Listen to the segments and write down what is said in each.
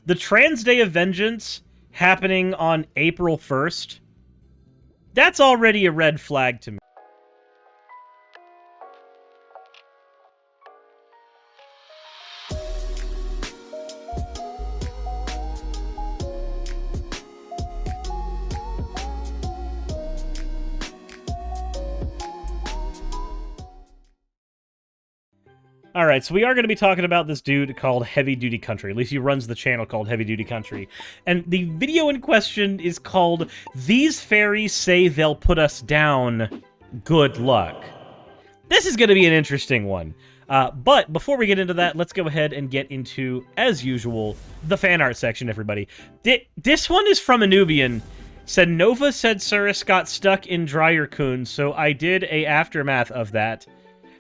The Trans Day of Vengeance happening on April 1st, that's already a red flag to me. Alright, so we are going to be talking about this dude called Heavy Duty Country. At least he runs the channel called Heavy Duty Country. And the video in question is called These Fairies Say They'll Put Us Down. Good luck. This is going to be an interesting one. But before we get into that, let's go ahead and get into, as usual, the fan art section, everybody. This one is from a Nubian. Said, Nova said Suris got stuck in Dryer-kun, so I did a aftermath of that.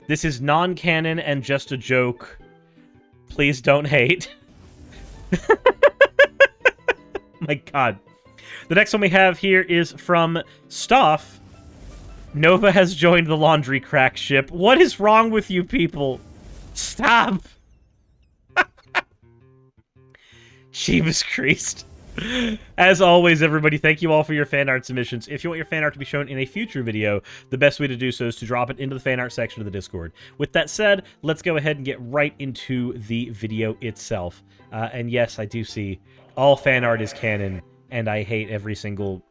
This is non-canon and just a joke. Please don't hate. My god. The next one we have here is from Stoff. Nova has joined the laundry crack ship. What is wrong with you people? Stop! Jeebus Christ. As always, everybody, thank you all for your fan art submissions. If you want your fan art to be shown in a future video, the best way to do so is to drop it into the fan art section of the Discord. With that said, let's go ahead and get right into the video itself. And yes, I do see all fan art is canon, and I hate every single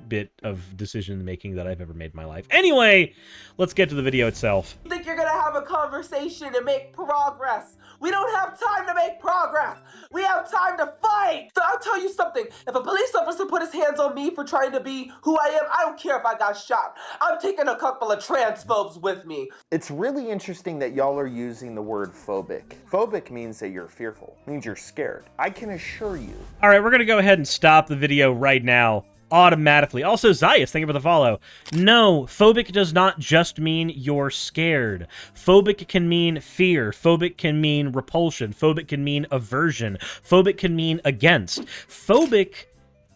bit of decision-making that I've ever made in my life. Anyway, let's get to the video itself. You think you're gonna have a conversation and make progress? We don't have time to make progress. We have time to fight. So I'll tell you something. If a police officer put his hands on me for trying to be who I am, I don't care if I got shot. I'm taking a couple of transphobes with me. It's really interesting that y'all are using the word phobic. Phobic means that you're fearful, means you're scared. I can assure you. All right, we're going to go ahead and stop the video right now. Automatically. Also, Zayas, thank you for the follow. No, phobic does not just mean you're scared. Phobic can mean fear. Phobic can mean repulsion. Phobic can mean aversion. Phobic can mean against. Phobic,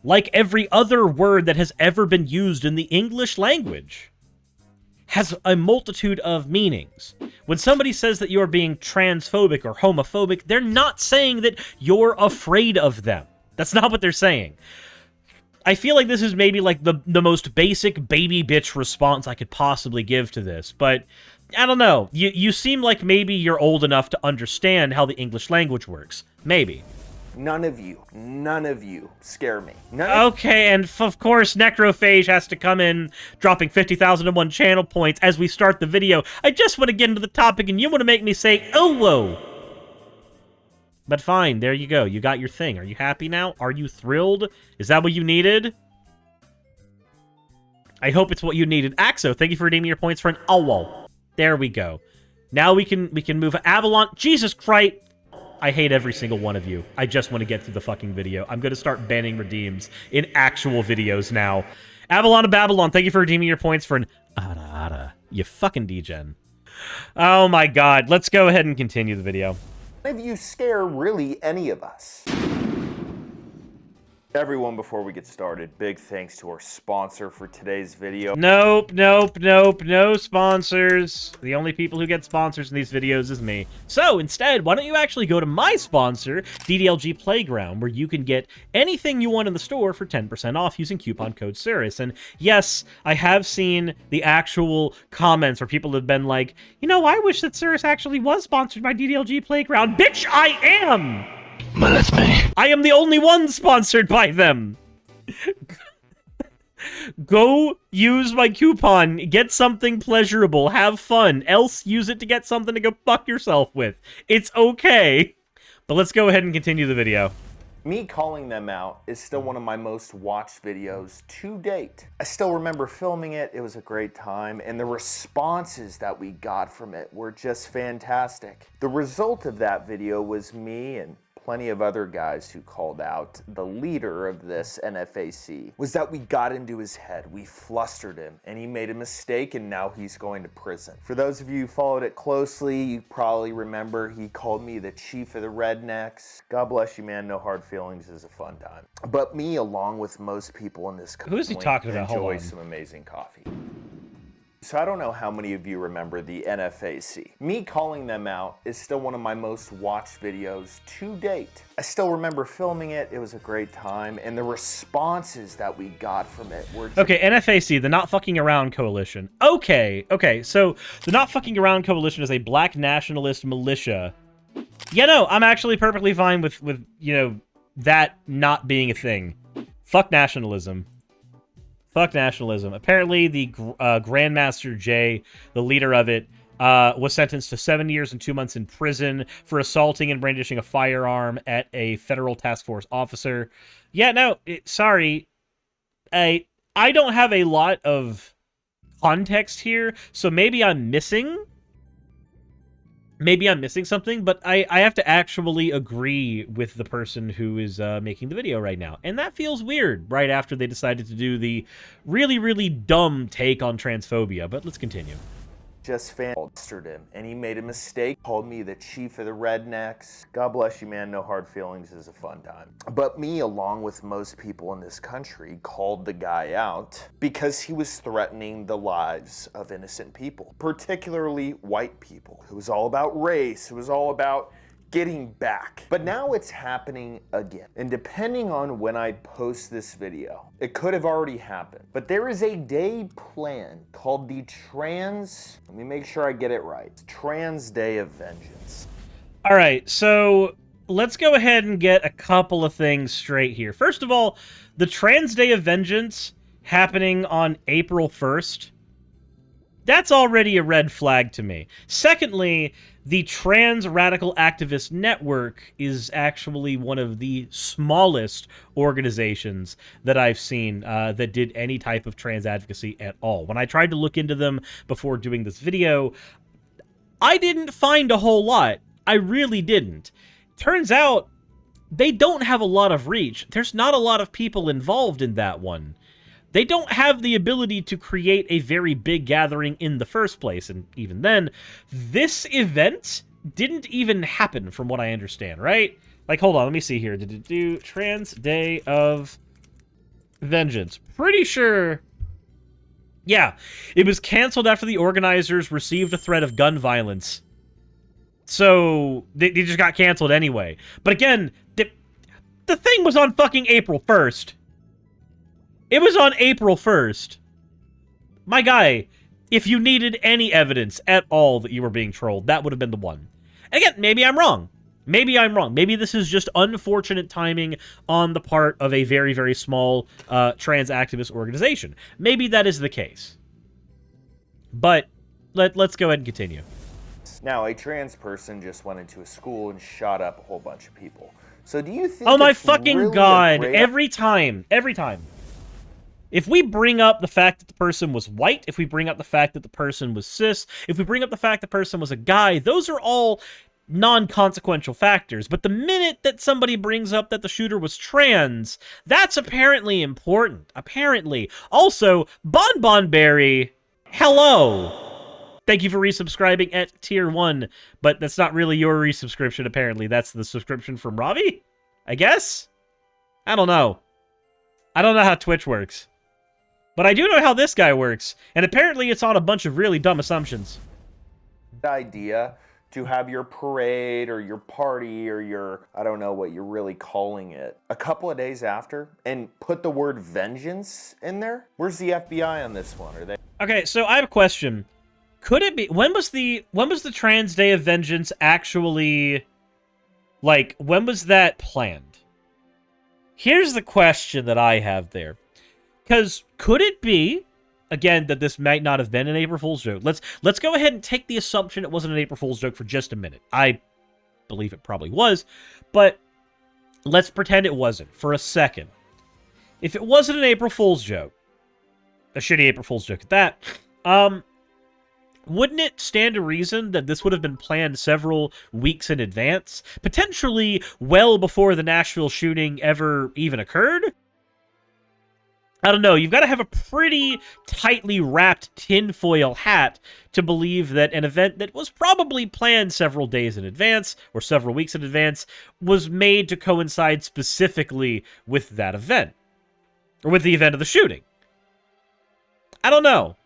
like every other word that has ever been used in the English language, has a multitude of meanings. When somebody says that you're being transphobic or homophobic, they're not saying that you're afraid of them. That's not what they're saying. I feel like this is maybe like the most basic baby bitch response I could possibly give to this, but I don't know. You seem like maybe you're old enough to understand how the English language works. Maybe. None of you scare me. Okay, and of course Necrophage has to come in, dropping 50,001 channel points as we start the video. I just want to get into the topic and you want to make me say, oh, whoa. But fine, there you go. You got your thing. Are you happy now? Are you thrilled? Is that what you needed? I hope it's what you needed. Axo, thank you for redeeming your points for an owl. There we go. Now we can move Avalon. Jesus Christ. I hate every single one of you. I just want to get through the fucking video. I'm going to start banning redeems in actual videos now. Avalon of Babylon, thank you for redeeming your points for an ara. You fucking degen. Oh my god. Let's go ahead and continue the video. None of you scare really any of us. Everyone, before we get started, big thanks to our sponsor for today's video. Nope, no sponsors. The only people who get sponsors in these videos is me. So instead, why don't you actually go to my sponsor, DDLG Playground, where you can get anything you want in the store for 10% off using coupon code Suris. And yes, I have seen the actual comments where people have been like, you know, I wish that Suris actually was sponsored by DDLG Playground. Bitch, I am! Well, that's me. I am the only one sponsored by them. Go use my coupon, get something pleasurable, have fun, else use it to get something to go fuck yourself with. It's okay. But let's go ahead and continue the video. Me calling them out is still one of my most watched videos to date. I still remember filming it, it was a great time, and the responses that we got from it were just fantastic. The result of that video was me and plenty of other guys who called out the leader of this NFAC, was that we got into his head, we flustered him, and he made a mistake and now he's going to prison. For those of you who followed it closely, you probably remember he called me the chief of the rednecks. God bless you, man, no hard feelings, is a fun time. But me, along with most people in this country, who is he talking about? enjoy some amazing coffee. So I don't know how many of you remember the NFAC. Me calling them out is still one of my most watched videos to date. I still remember filming it. It was a great time. And the responses that we got from it were just... Okay, NFAC, the Not Fucking Around Coalition. Okay, so the Not Fucking Around Coalition is a black nationalist militia. Yeah, no, I'm actually perfectly fine with you know, that not being a thing. Fuck nationalism. Fuck nationalism. Apparently, the Grandmaster J, the leader of it, was sentenced to 7 years and 2 months in prison for assaulting and brandishing a firearm at a federal task force officer. Yeah, no, sorry. I don't have a lot of context here, so maybe I'm missing... Maybe I'm missing something, but I have to actually agree with the person who is making the video right now. And that feels weird right after they decided to do the really, really dumb take on transphobia. But let's continue. Just fanistered him, and he made a mistake, called me the chief of the rednecks. God bless you, man, no hard feelings is a fun time. But me, along with most people in this country, called the guy out because he was threatening the lives of innocent people, particularly white people. It was all about race, it was all about getting back. But now it's happening again. And depending on when I post this video, it could have already happened. But there is a day planned called the let me make sure I get it right, Trans Day of Vengeance. All right, so let's go ahead and get a couple of things straight here. First of all, the Trans Day of Vengeance happening on April 1st, that's already a red flag to me. Secondly, the Trans Radical Activist Network is actually one of the smallest organizations that I've seen that did any type of trans advocacy at all. When I tried to look into them before doing this video, I didn't find a whole lot. I really didn't. Turns out, they don't have a lot of reach. There's not a lot of people involved in that one. They don't have the ability to create a very big gathering in the first place, and even then, this event didn't even happen from what I understand, right? Like, hold on, let me see here. Did it do Trans Day of Vengeance? Pretty sure... Yeah, it was canceled after the organizers received a threat of gun violence. So, they just got canceled anyway. But again, the thing was on fucking April 1st. It was on April 1st. My guy, if you needed any evidence at all that you were being trolled, that would have been the one. And again, maybe I'm wrong. Maybe I'm wrong. Maybe this is just unfortunate timing on the part of a very, very small trans activist organization. Maybe that is the case. But let's go ahead and continue. Now, a trans person just went into a school and shot up a whole bunch of people. So do you think... Oh my fucking god. Every time. If we bring up the fact that the person was white, if we bring up the fact that the person was cis, if we bring up the fact the person was a guy, those are all non-consequential factors. But the minute that somebody brings up that the shooter was trans, that's apparently important. Apparently. Also, Bonbonberry, hello. Thank you for resubscribing at Tier 1. But that's not really your resubscription, apparently. That's the subscription from Ravi? I guess? I don't know. I don't know how Twitch works. But I do know how this guy works, and apparently it's on a bunch of really dumb assumptions. Idea to have your parade or your party or your, I don't know what you're really calling it, a couple of days after, and put the word vengeance in there? Where's the FBI on this one? Are they... Okay, so I have a question. Could it be, when was the Trans Day of Vengeance actually, like, when was that planned? Here's the question that I have there. Because could it be, again, that this might not have been an April Fool's joke? Let's go ahead and take the assumption it wasn't an April Fool's joke for just a minute. I believe it probably was, but let's pretend it wasn't for a second. If it wasn't an April Fool's joke, a shitty April Fool's joke at that, wouldn't it stand to reason that this would have been planned several weeks in advance? Potentially well before the Nashville shooting ever even occurred? I don't know, you've got to have a pretty tightly wrapped tinfoil hat to believe that an event that was probably planned several days in advance, or several weeks in advance, was made to coincide specifically with that event. Or with the event of the shooting. I don't know.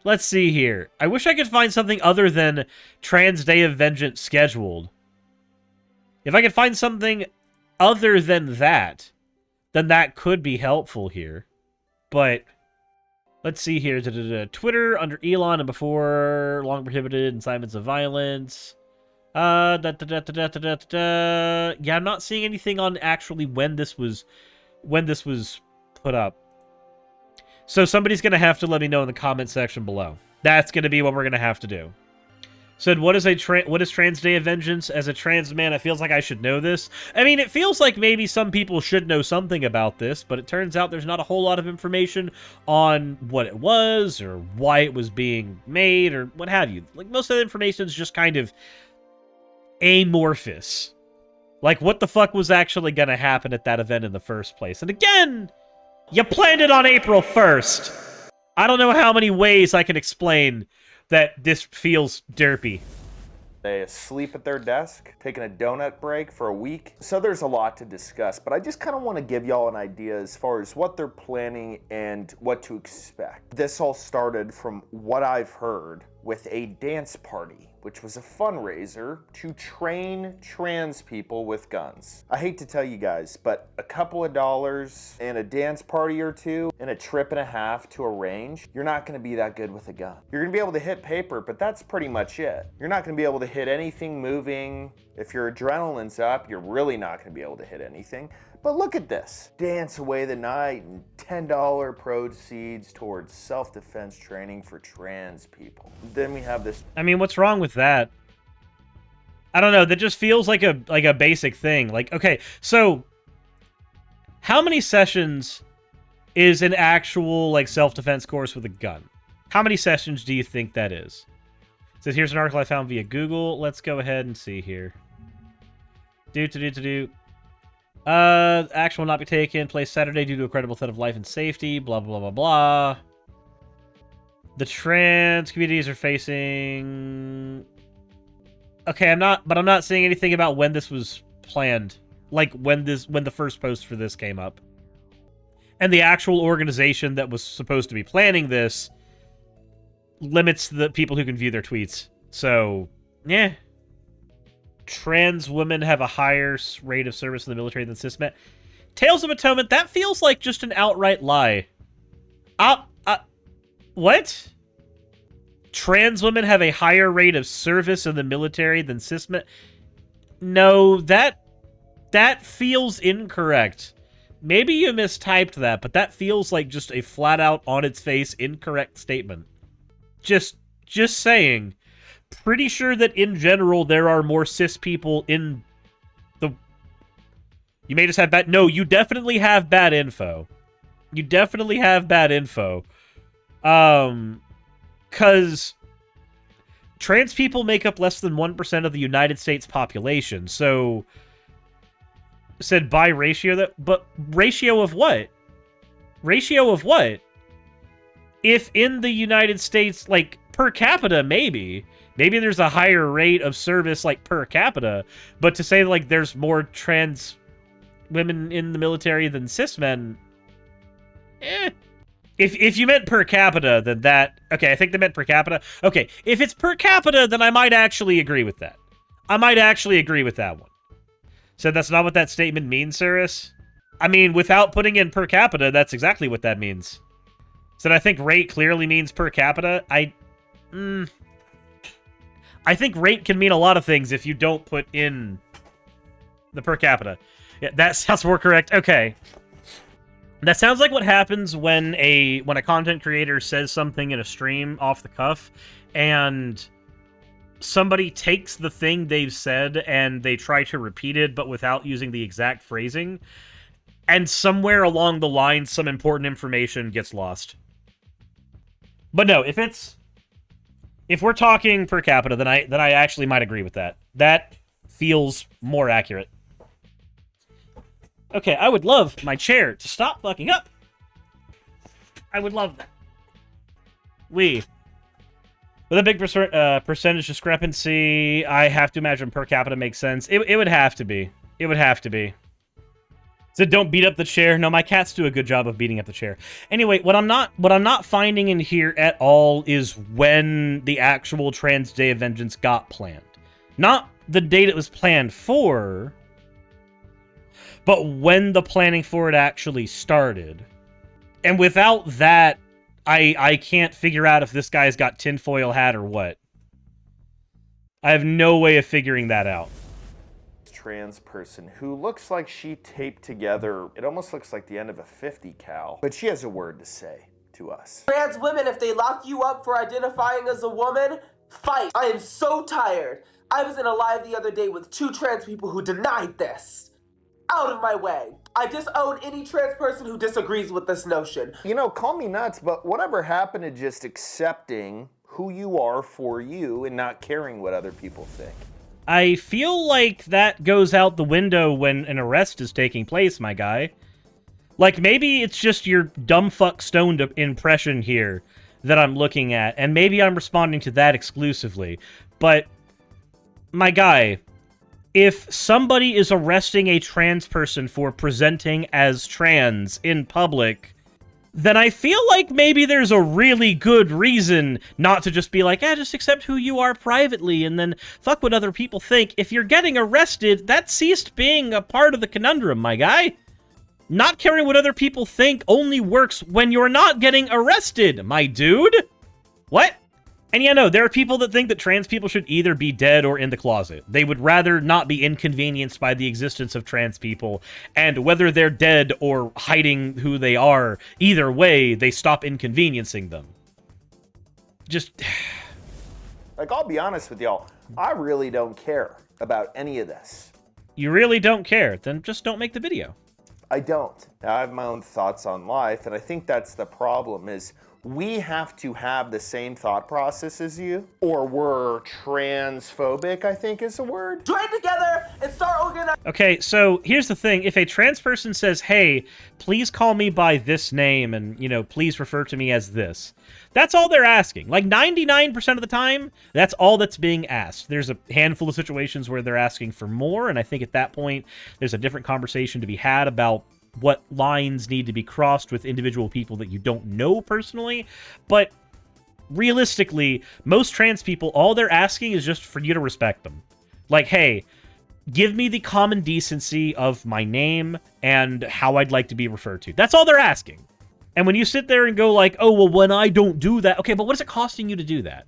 Let's see here. I wish I could find something other than Trans Day of Vengeance scheduled. If I could find something other than that, then that could be helpful here. But let's see here. Twitter under Elon and before long prohibited incitements of violence. Yeah, I'm not seeing anything on actually when this was put up. So somebody's going to have to let me know in the comment section below. That's going to be what we're going to have to do. Said, what is Trans Day of Vengeance? As a trans man, it feels like I should know this. I mean, it feels like maybe some people should know something about this, but it turns out there's not a whole lot of information on what it was or why it was being made or what have you. Like, most of the information is just kind of amorphous. Like, what the fuck was actually going to happen at that event in the first place? And again, you planned it on April 1st. I don't know how many ways I can explain that this feels derpy. They asleep at their desk, taking a donut break for a week. So there's a lot to discuss, but I just kind of want to give y'all an idea as far as what they're planning and what to expect. This all started from what I've heard with a dance party, which was a fundraiser to train trans people with guns. I hate to tell you guys, but a couple of dollars and a dance party or two and a trip and a half to a range, you're not gonna be that good with a gun. You're gonna be able to hit paper, but that's pretty much it. You're not gonna be able to hit anything moving. If your adrenaline's up, you're really not gonna be able to hit anything. But look at this. Dance away the night and $10 proceeds towards self-defense training for trans people. Then we have this. I mean, what's wrong with that? I don't know. That just feels like a basic thing. Like, okay, so how many sessions is an actual like self-defense course with a gun? How many sessions do you think that is? It says here's an article I found via Google. Let's go ahead and see here. Action will not be taken place Saturday due to a credible threat of life and safety. Blah, blah, blah, blah. The trans communities are facing... Okay, I'm not seeing anything about when this was planned. Like, when the first post for this came up. And the actual organization that was supposed to be planning this limits the people who can view their tweets. So, yeah. Trans women have a higher rate of service in the military than cis men. Tales of Atonement, that feels like just an outright lie. What? Trans women have a higher rate of service in the military than cis men? No, that feels incorrect. Maybe you mistyped that, but that feels like just a flat-out, on-its-face, incorrect statement. Just saying. Pretty sure that in general there are more cis people in the... You may just have bad... No, you definitely have bad info. You definitely have bad info. Because trans people make up less than 1% of the United States population, so... Said by ratio that... But ratio of what? Ratio of what? If in the United States, like, per capita, maybe... Maybe there's a higher rate of service, like, per capita, but to say, like, there's more trans women in the military than cis men, If you meant per capita, then that... Okay, I think they meant per capita. Okay, if it's per capita, then I might actually agree with that. I might actually agree with that one. So that's not what that statement means, Suris? I mean, without putting in per capita, that's exactly what that means. So I think rate clearly means per capita. I think rate can mean a lot of things if you don't put in the per capita. Yeah, that sounds more correct. Okay. That sounds like what happens when a content creator says something in a stream off the cuff, and somebody takes the thing they've said and they try to repeat it, but without using the exact phrasing, and somewhere along the line, some important information gets lost. But no, if we're talking per capita, then I actually might agree with that. That feels more accurate. Okay, I would love my chair to stop fucking up. I would love that. With a big percentage discrepancy, I have to imagine per capita makes sense. It would have to be. It would have to be. Said don't beat up the chair. No, my cats do a good job of beating up the chair. Anyway, what I'm not finding in here at all is when the actual Trans Day of Vengeance got planned. Not the date it was planned for, but when the planning for it actually started. And without that, I can't figure out if this guy's got tinfoil hat or what. I have no way of figuring that out. Trans person who looks like she taped together, it almost looks like the end of a 50 cal, but she has a word to say to us. Trans women, if they lock you up for identifying as a woman, fight. I am so tired. I was in a live the other day with 2 trans people who denied this. Out of my way. I disown any trans person who disagrees with this notion. You know, call me nuts, but whatever happened to just accepting who you are for you and not caring what other people think? I feel like that goes out the window when an arrest is taking place, my guy. Like, maybe it's just your dumb fuck stoned impression here that I'm looking at, and maybe I'm responding to that exclusively. But, my guy, if somebody is arresting a trans person for presenting as trans in public, then I feel like maybe there's a really good reason not to just be like, just accept who you are privately and then fuck what other people think. If you're getting arrested, that ceased being a part of the conundrum, my guy. Not caring what other people think only works when you're not getting arrested, my dude. What? And yeah, no, there are people that think that trans people should either be dead or in the closet. They would rather not be inconvenienced by the existence of trans people, and whether they're dead or hiding who they are, either way, they stop inconveniencing them. Just... Like, I'll be honest with y'all, I really don't care about any of this. You really don't care? Then just don't make the video. I don't. I have my own thoughts on life, and I think that's the problem is we have to have the same thought process as you, or we're transphobic, I think is the word. Join together and start organizing. Okay, so here's the thing. If a trans person says, hey, please call me by this name and, please refer to me as this, that's all they're asking. Like 99% of the time, that's all that's being asked. There's a handful of situations where they're asking for more, and I think at that point, there's a different conversation to be had about what lines need to be crossed with individual people that you don't know personally. But realistically, most trans people, all they're asking is just for you to respect them. Like, hey, give me the common decency of my name and how I'd like to be referred to. That's all they're asking. And when you sit there and go like, oh, well, when I don't do that, okay, but what is it costing you to do that?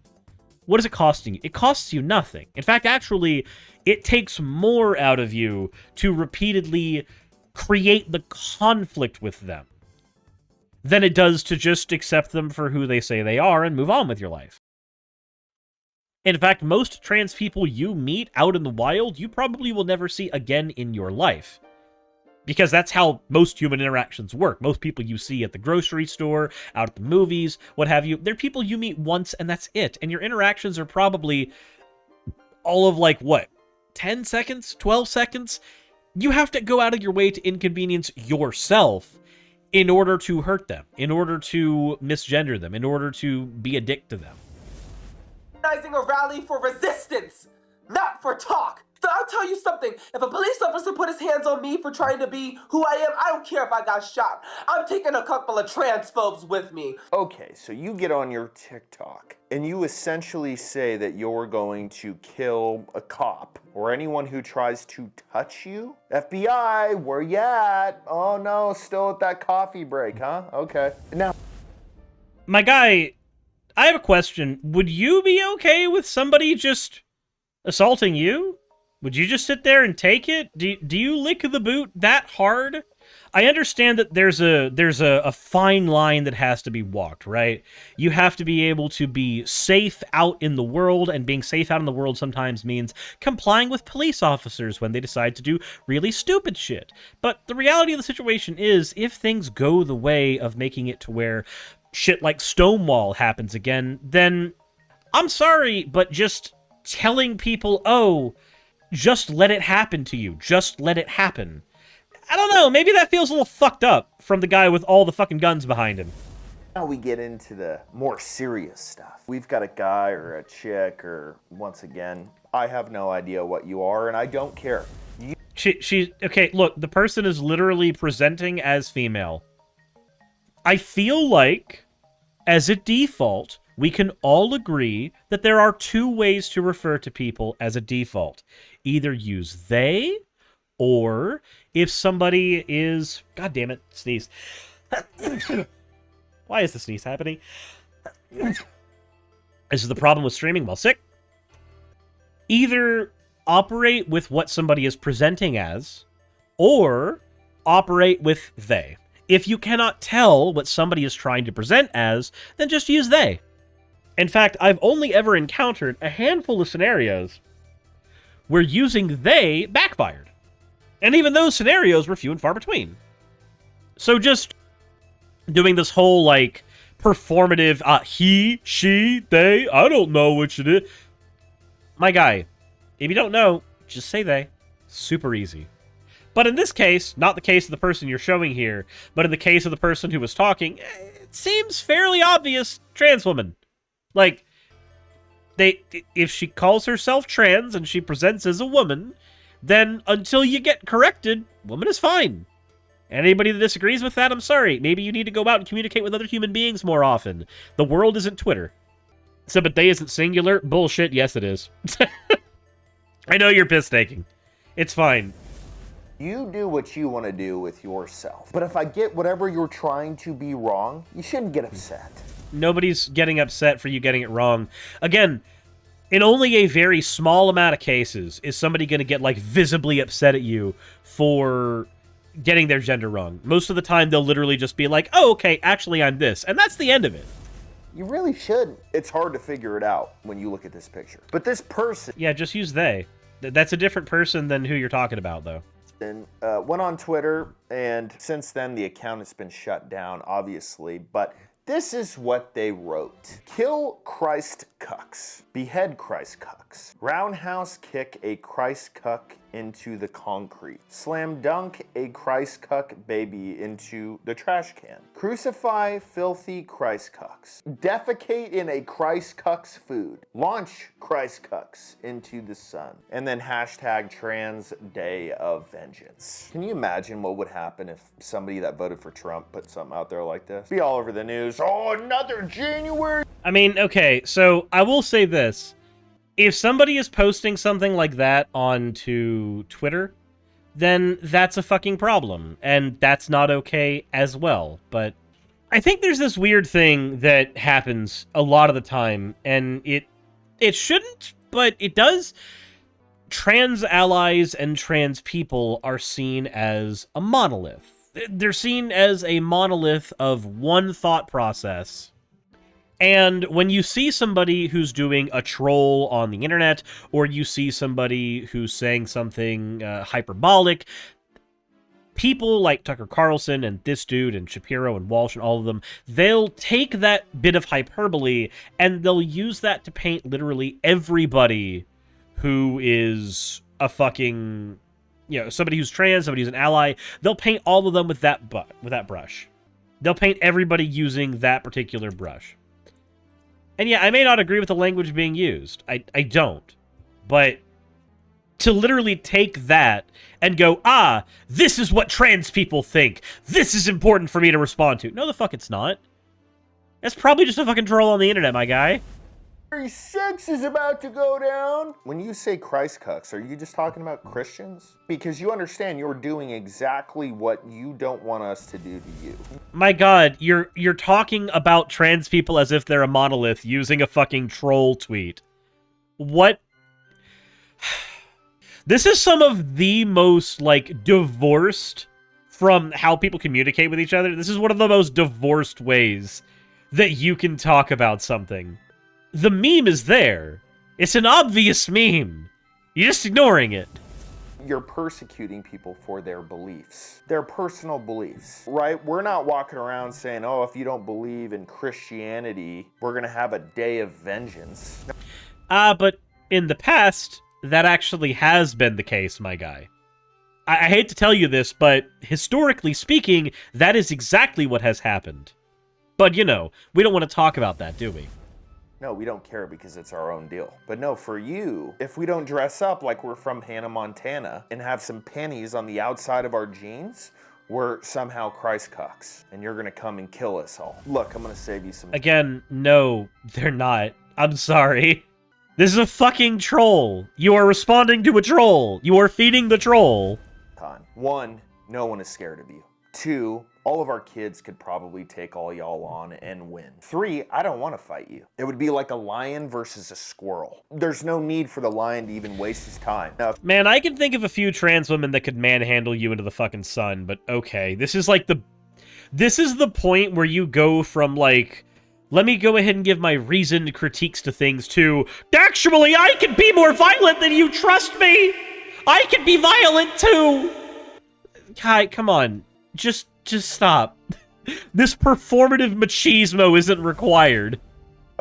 What is it costing you? It costs you nothing. In fact, actually, it takes more out of you to repeatedly create the conflict with them than it does to just accept them for who they say they are and move on with your life. In fact, most trans people you meet out in the wild, you probably will never see again in your life. Because that's how most human interactions work. Most people you see at the grocery store, out at the movies, what have you, they're people you meet once and that's it. And your interactions are probably all of like, what, 10 seconds, 12 seconds? You have to go out of your way to inconvenience yourself in order to hurt them, in order to misgender them, in order to be a dick to them. Organizing a rally for resistance, not for talk. So I'll tell you something. If a police officer put his hands on me for trying to be who I am, I don't care if I got shot. I'm taking a couple of transphobes with me. Okay, so you get on your TikTok and you essentially say that you're going to kill a cop or anyone who tries to touch you. FBI, where you at? Oh no, still at that coffee break, huh? Okay. Now, my guy, I have a question. Would you be okay with somebody just assaulting you? Would you just sit there and take it? Do you lick the boot that hard? I understand that there's a fine line that has to be walked, right? You have to be able to be safe out in the world, and being safe out in the world sometimes means complying with police officers when they decide to do really stupid shit. But the reality of the situation is, if things go the way of making it to where shit like Stonewall happens again, then I'm sorry, but just telling people, oh, just let it happen to you. Just let it happen. I don't know, maybe that feels a little fucked up from the guy with all the fucking guns behind him. now we get into the more serious stuff. We've got a guy or a chick or, once again, I have no idea what you are and I don't care. Okay, look, the person is literally presenting as female. I feel like, as a default, we can all agree that there are two ways to refer to people as a default. Either use they, or if somebody is... God damn it, sneeze. Why is the sneeze happening? This is the problem with streaming while sick. Either operate with what somebody is presenting as, or operate with they. If you cannot tell what somebody is trying to present as, then just use they. In fact, I've only ever encountered a handful of scenarios where using they backfired. And even those scenarios were few and far between. So just doing this whole, like, performative, he, she, they, I don't know which it is. My guy, if you don't know, just say they. Super easy. But in this case, not the case of the person you're showing here, but in the case of the person who was talking, it seems fairly obvious trans woman. Like, if she calls herself trans and she presents as a woman, then until you get corrected, woman is fine. Anybody that disagrees with that, I'm sorry. Maybe you need to go out and communicate with other human beings more often. The world isn't Twitter. So, but they isn't singular? Bullshit, yes it is. I know you're piss-taking. It's fine. You do what you want to do with yourself. But if I get whatever you're trying to be wrong, you shouldn't get upset. Nobody's getting upset for you getting it wrong. Again, in only a very small amount of cases is somebody going to get, like, visibly upset at you for getting their gender wrong. Most of the time, they'll literally just be like, oh, okay, actually, I'm this. And that's the end of it. You really shouldn't. It's hard to figure it out when you look at this picture. But this person... Yeah, just use they. That's a different person than who you're talking about, though. Went on Twitter, and since then, the account has been shut down, obviously. But this is what they wrote. Kill Christ cucks. Behead Christ cucks. Roundhouse kick a Christ cuck into the concrete. Slam dunk a Christ cuck baby into the trash can. Crucify filthy Christ cucks. Defecate in a Christ cuck's food. Launch Christ cucks into the sun. And then hashtag trans day of vengeance. Can you imagine what would happen if somebody that voted for Trump put something out there like this? Be all over the news. Oh, another January. I mean, okay, so I will say this. If somebody is posting something like that onto Twitter, then that's a fucking problem, and that's not okay as well. But I think there's this weird thing that happens a lot of the time, and it shouldn't, but it does. Trans allies and trans people are seen as a monolith. They're seen as a monolith of one thought process. And when you see somebody who's doing a troll on the internet, or you see somebody who's saying something hyperbolic, people like Tucker Carlson and this dude and Shapiro and Walsh and all of them, they'll take that bit of hyperbole and they'll use that to paint literally everybody who is a fucking, you know, somebody who's trans, somebody who's an ally. They'll paint all of them with that brush. They'll paint everybody using that particular brush. And yeah, I may not agree with the language being used. I don't. But to literally take that and go, this is what trans people think. This is important for me to respond to. No, the fuck it's not. That's probably just a fucking troll on the internet, my guy. 6 is about to go down. When you say Christ cucks, are you just talking about Christians? Because you understand you're doing exactly what you don't want us to do to you. My god, you're talking about trans people as if they're a monolith using a fucking troll tweet. What? This is some of the most, like, divorced from how people communicate with each other. This is one of the most divorced ways that you can talk about something. The meme is there. It's an obvious meme. You're just ignoring it. You're persecuting people for their beliefs, their personal beliefs, right? We're not walking around saying, oh, if you don't believe in Christianity, we're going to have a day of vengeance. But in the past, that actually has been the case, my guy. I hate to tell you this, but historically speaking, that is exactly what has happened. But, you know, we don't want to talk about that, do we? No, we don't care because it's our own deal. But no, for you, if we don't dress up like we're from Hannah, Montana and have some panties on the outside of our jeans, we're somehow Christ cucks, and you're gonna come and kill us all. Look, I'm gonna save you some. Again, no, they're not. I'm sorry. This is a fucking troll. You are responding to a troll. You are feeding the troll. Time. 1, no one is scared of you. 2, all of our kids could probably take all y'all on and win. 3, I don't want to fight you. It would be like a lion versus a squirrel. There's no need for the lion to even waste his time. Now, Man, I can think of a few trans women that could manhandle you into the fucking sun, but okay. This is the point where you go from, like, let me go ahead and give my reasoned critiques to things to, actually, I can be more violent than you, trust me! I can be violent too! Kai, come on. Just stop. This performative machismo isn't required.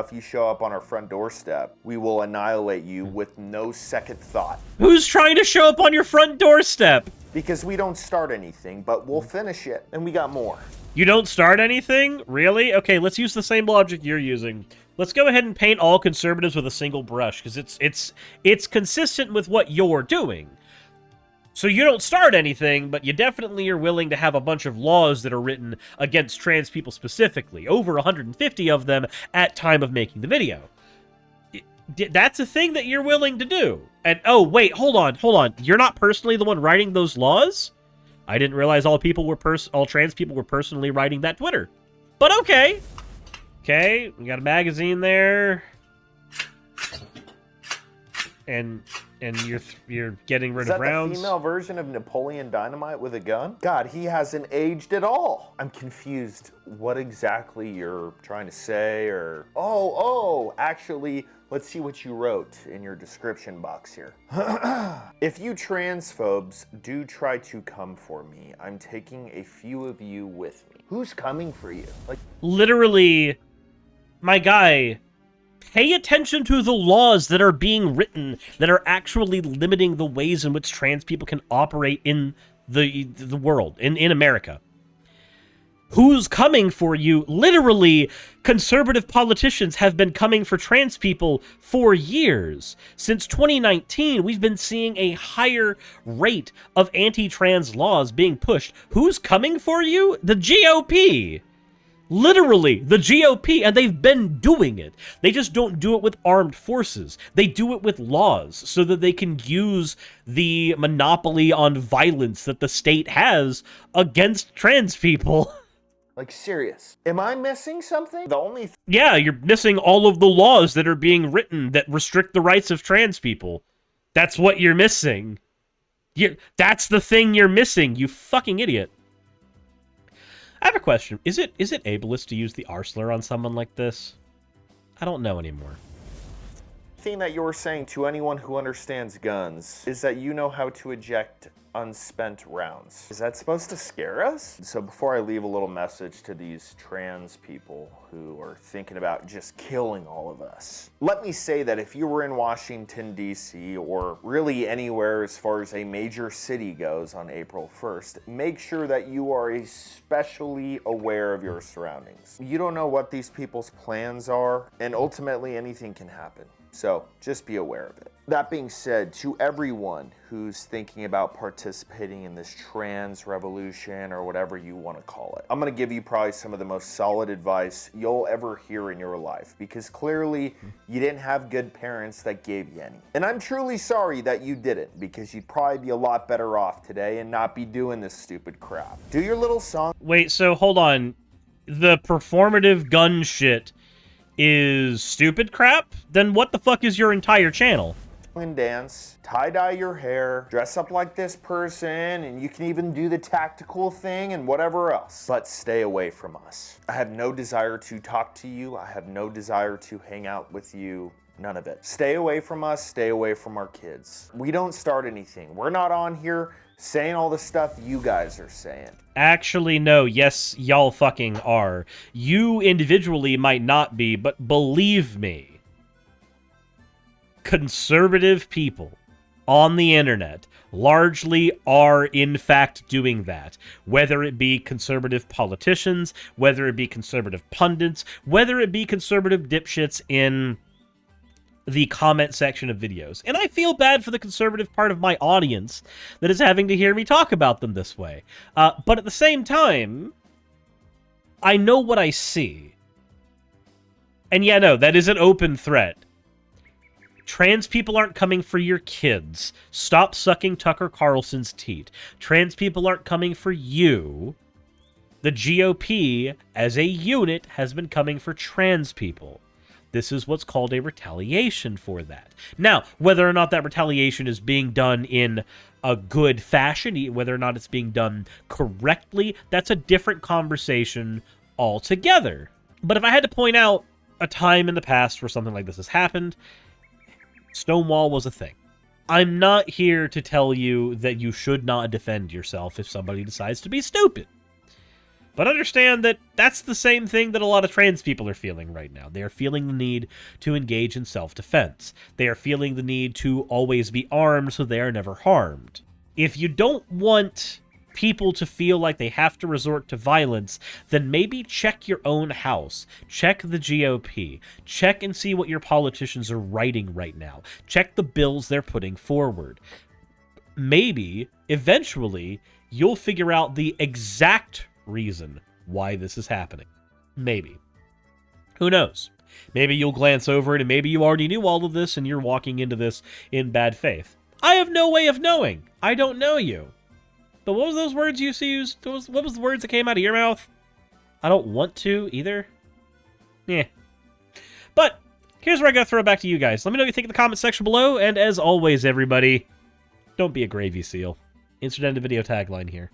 if you show up on our front doorstep, we will annihilate you with no second thought. Who's trying to show up on your front doorstep? Because we don't start anything, but we'll finish it, and we got more. You don't start anything? Really? Okay, let's use the same logic you're using. Let's go ahead and paint all conservatives with a single brush, because it's consistent with what you're doing. So you don't start anything, but you definitely are willing to have a bunch of laws that are written against trans people specifically. Over 150 of them at time of making the video. That's a thing that you're willing to do. And, oh, wait, hold on. You're not personally the one writing those laws? I didn't realize all trans people were personally writing that Twitter. But okay. Okay, we got a magazine there. And you're getting rid of rounds. Is that the female version of Napoleon Dynamite with a gun? God, he hasn't aged at all. I'm confused what exactly you're trying to say, or... Oh, actually, let's see what you wrote in your description box here. If you transphobes do try to come for me, I'm taking a few of you with me. Who's coming for you? Like, literally, my guy... Pay attention to the laws that are being written that are actually limiting the ways in which trans people can operate in the world, in America. Who's coming for you? Literally, conservative politicians have been coming for trans people for years. Since 2019, we've been seeing a higher rate of anti-trans laws being pushed. Who's coming for you? The GOP. Literally, the GOP, and they've been doing it. They just don't do it with armed forces. They do it with laws so that they can use the monopoly on violence that the state has against trans people. Like, serious. Am I missing something? The only... Yeah, you're missing all of the laws that are being written that restrict the rights of trans people. That's what you're missing. That's the thing you're missing, you fucking idiot. I have a question. Is it ableist to use the R slur on someone like this? I don't know anymore. The thing that you're saying to anyone who understands guns is that you know how to eject unspent rounds. Is that supposed to scare us? So before I leave a little message to these trans people who are thinking about just killing all of us, let me say that if you were in Washington, D.C., or really anywhere as far as a major city goes on April 1st, make sure that you are especially aware of your surroundings. You don't know what these people's plans are, and ultimately anything can happen. So just be aware of it. That being said, to everyone who's thinking about participating in this trans revolution or whatever you want to call it, I'm going to give you probably some of the most solid advice you'll ever hear in your life, because clearly you didn't have good parents that gave you any. And I'm truly sorry that you didn't, because you'd probably be a lot better off today and not be doing this stupid crap. Do your little song. Wait, so hold on. The performative gun shit is stupid crap? Then what the fuck is your entire channel? And dance, tie-dye your hair, dress up like this person, and you can even do the tactical thing and whatever else. But stay away from us. I have no desire to talk to you. I have no desire to hang out with you. None of it. Stay away from us. Stay away from our kids. We don't start anything. We're not on here saying all the stuff you guys are saying. Actually, no. Yes, y'all fucking are. You individually might not be, but believe me, conservative people on the internet largely are in fact doing that. Whether it be conservative politicians, whether it be conservative pundits, whether it be conservative dipshits in the comment section of videos. And I feel bad for the conservative part of my audience that is having to hear me talk about them this way. But at the same time, I know what I see. And yeah, no, that is an open threat. Trans people aren't coming for your kids. Stop sucking Tucker Carlson's teat. Trans people aren't coming for you. The GOP, as a unit, has been coming for trans people. This is what's called a retaliation for that. Now, whether or not that retaliation is being done in a good fashion, whether or not it's being done correctly, that's a different conversation altogether. But if I had to point out a time in the past where something like this has happened, Stonewall was a thing. I'm not here to tell you that you should not defend yourself if somebody decides to be stupid. But understand that that's the same thing that a lot of trans people are feeling right now. They are feeling the need to engage in self-defense. They are feeling the need to always be armed so they are never harmed. If you don't want people to feel like they have to resort to violence, then maybe check your own house. Check the GOP. Check and see what your politicians are writing right now. Check the bills they're putting forward. Maybe, eventually, you'll figure out the exact reason why this is happening. Maybe. Who knows? Maybe you'll glance over it and maybe you already knew all of this and you're walking into this in bad faith. I have no way of knowing. I don't know you. But what was those words you used? What was the words that came out of your mouth? I don't want to either. Yeah. But here's where I gotta throw it back to you guys. Let me know what you think in the comment section below. And as always, everybody, don't be a gravy seal. Insert end of video tagline here.